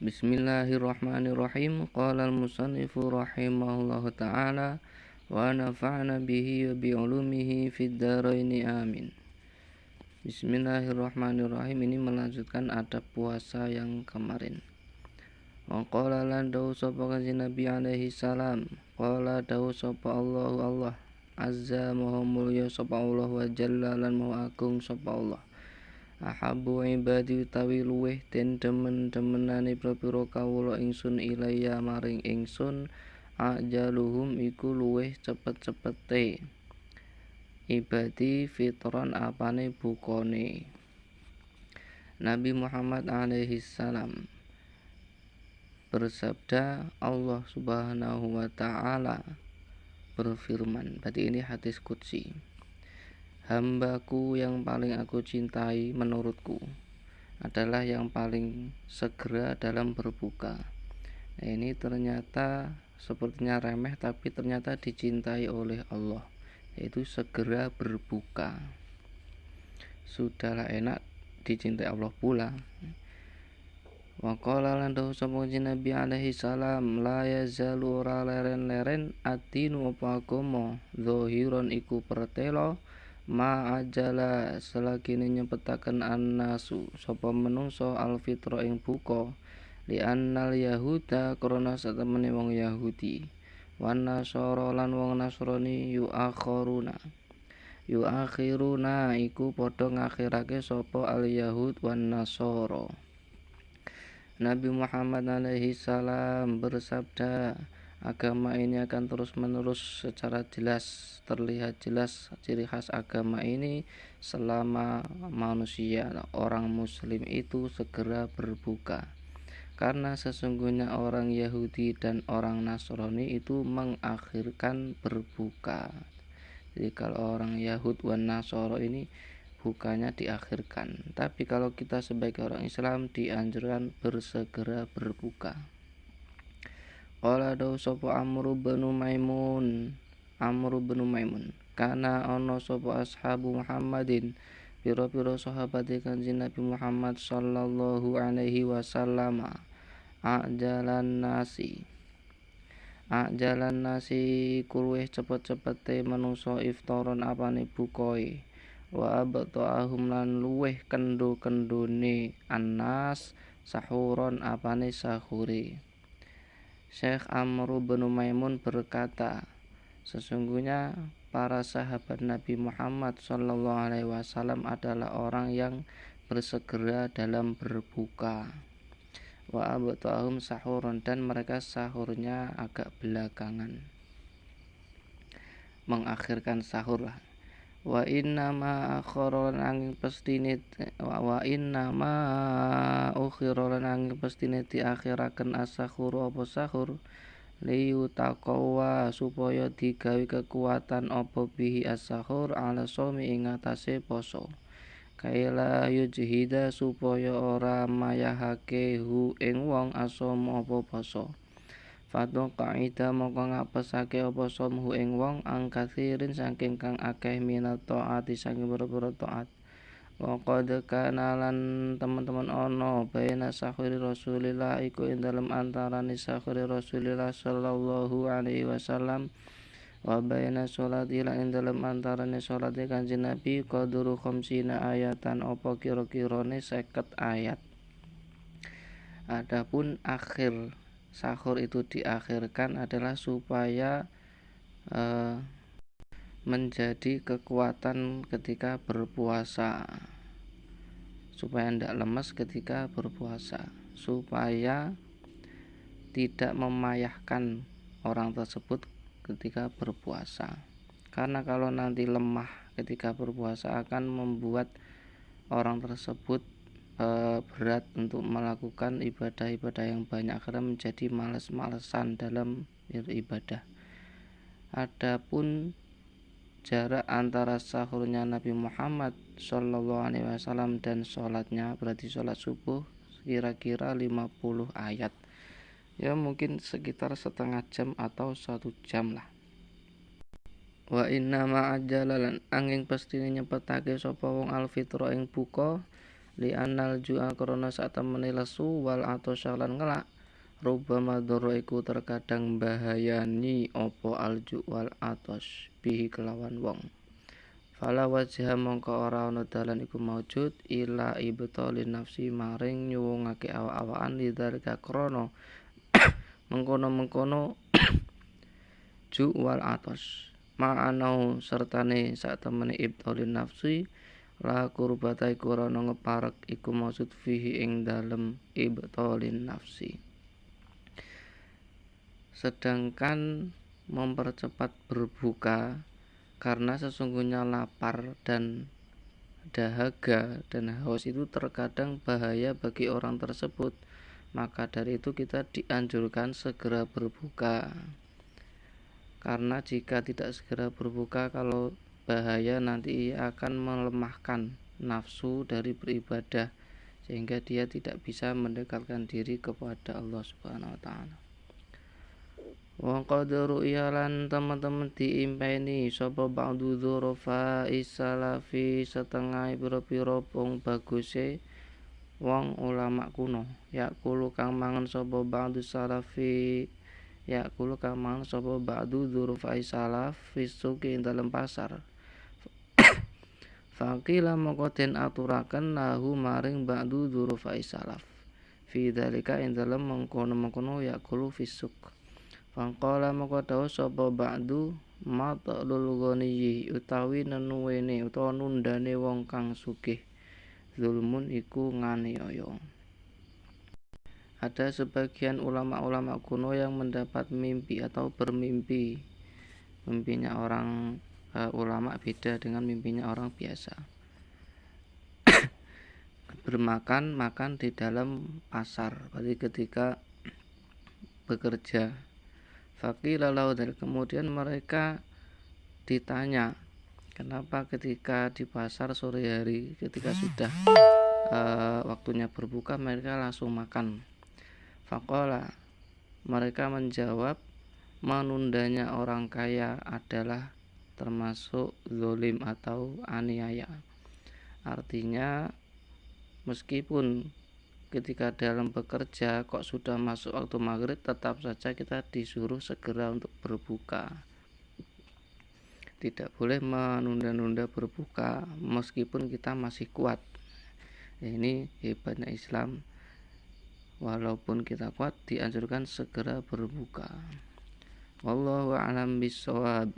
Bismillahirrahmanirrahim. Qala al-musannifu rahimahullahu ta'ala wa nafa'na bihi wa bi'ulumihi fid dharaini amin. Bismillahirrahmanirrahim. Ini melanjutkan adab puasa yang kemarin. Wa qala lan dawu sapa kanjeng Nabi alaihi salam. Qala dawu sapa Allah azza maha mulya sapa Allah wa jalla lan maha agung sapa Allah. Ahabbu ibadi utawi luweh den demen-demenane pira-pira kawula ingsun ilaya maring ingsun ajaluhum iku luweh cepet-cepete ibadi fitron apane bukone. Nabi Muhammad alaihi salam bersabda, Allah subhanahu wa ta'ala berfirman, berarti ini hadis qudsi, hambaku yang paling aku cintai menurutku adalah yang paling segera dalam berbuka. Nah, ini ternyata sepertinya remeh, tapi ternyata dicintai oleh Allah, yaitu segera berbuka. Sudahlah enak dicintai Allah pula. Wa qala lan dawu sapa Nabi alaihi salam, la yazalu ora leren-leren atinu apa agama zahiron iku pertelo ma'ajala selagine nyepetaken annasu sapa menungso alfitra ing buka li annal yahuda krana satemene wong Yahudi wan nasara lan wong Nasrani yuakhiruna iku padha ngakhirake sapa al yahud wan nasara. Nabi Muhammad alaihi salam bersabda, agama ini akan terus-menerus secara jelas, terlihat jelas ciri khas agama ini selama manusia orang muslim itu segera berbuka. Karena sesungguhnya orang Yahudi dan orang Nasrani itu mengakhirkan berbuka. Jadi kalau orang Yahud wan Nasara ini bukanya diakhirkan. Tapi kalau kita sebagai orang Islam dianjurkan bersegera berbuka. Qala dawu sapa Amr bin Maimun kana ana sapa ashabu Muhammadin pira-pira sahabat Kanjeng Nabi Muhammad sallallahu alaihi wasallam ajalan nasi kulweh cepet-cepete manungsa iftaron apane bukoe wa abta'ahum lan luweh kendo-kendone annas sahuron apane sahure. Syekh Amr bin Maimun berkata, sesungguhnya para sahabat Nabi Muhammad sallallahu alaihi wasallam adalah orang yang bersegera dalam berbuka. Wa abta'ahum sahuron, dan mereka sahurnya agak belakangan, mengakhirkan sahur lah. Wa inna ma akhiran angin pestine diakhiraken as-sahur apa sahur liyu taqwa supaya digawe kekuatan apa bihi as-sahur ala shaumi ing atase poso kaila yujhida supaya ora mayahake hu ing wong asom apa poso. Fatu qaida moko ngapesake apa somhu ing wong angkathirin saking kang akeh minat taati saking boro-boro taat. Wa qad kana lan teman-teman ana baina sahuri Rasulillah iku ing dalem antarané sahuri Rasulillah sallallahu alaihi wasallam wa baina sholati lan ing dalem antarané salate Kanjeng Nabi qadru khamsina ayatan apa kira-kirane 50 ayat. Adapun akhir sahur itu diakhirkan adalah supaya menjadi kekuatan ketika berpuasa, supaya tidak lemas ketika berpuasa, supaya tidak memayahkan orang tersebut ketika berpuasa. Karena kalau nanti lemah ketika berpuasa akan membuat orang tersebut berat untuk melakukan ibadah-ibadah yang banyak, karena menjadi malas-malesan dalam beribadah. Adapun jarak antara sahurnya Nabi Muhammad sallallahu alaihi wasallam dan sholatnya, berarti sholat subuh, kira-kira 50 ayat. Ya mungkin sekitar setengah jam atau 1 jam lah. Wa inna ma'ajalalan angin pastine nyepetake sapa wong alfitra ing buka li anal ju'a krana sak temene lesu wal atosya lan ngelak rubama dzara iku terkadang bahayani apa alju wal atos bihi kelawan wong. Fala wajha mongko ora ana dalan iku maujud ila ibtalin nafsi maring nyuwungake awak-awakan lidzalika krana mengkono-mengkono ju wal atos ma'anau sertane sak temene ibtalin nafsi la kurbata iku ora ngeparek iku maksud fihi ing dalem ibtalin nafsi. Sedangkan mempercepat berbuka karena sesungguhnya lapar dan dahaga dan haus itu terkadang bahaya bagi orang tersebut, maka dari itu kita dianjurkan segera berbuka. Karena jika tidak segera berbuka, kalau bahaya nanti ia akan melemahkan nafsu dari beribadah sehingga dia tidak bisa mendekatkan diri kepada Allah Subhanahu wa taala. Wa qad ru'yalan teman-teman diimpeni sapa ba'du dzurafa isalafi setengah pira-pira wong baguse wong ulama kuno yakulu kang mangan sapa ba'du salafi yakulu kang mangan sapa ba'du dzurafa isalaf fisuki ing dalem pasar. Faqila moko den aturaken lahu maring ba'du dzurafa isalaf fi dzalika ing dalem mengkono-mengkono yakulu fisuk. Faqala moko dawuh sapa ba'du matlul ghaniyyi utawi nenuwene utawa nundane wong kang sugih zulmun iku nganiaya. Ada sebagian ulama-ulama kuno yang mendapat mimpi atau bermimpi. Mimpinya orang ulama beda dengan mimpinya orang biasa. Makan di dalam pasar, berarti ketika bekerja. Faqila lahu, kemudian mereka ditanya, kenapa ketika di pasar sore hari ketika sudah waktunya berbuka mereka langsung makan. Faqala, mereka menjawab, menundanya orang kaya adalah termasuk zalim atau aniaya. Artinya meskipun ketika dalam bekerja kok sudah masuk waktu maghrib, tetap saja kita disuruh segera untuk berbuka. Tidak boleh menunda-nunda berbuka meskipun kita masih kuat. Ini hebatnya Islam. Walaupun kita kuat, dianjurkan segera berbuka. Wallahu a'lam bishawab.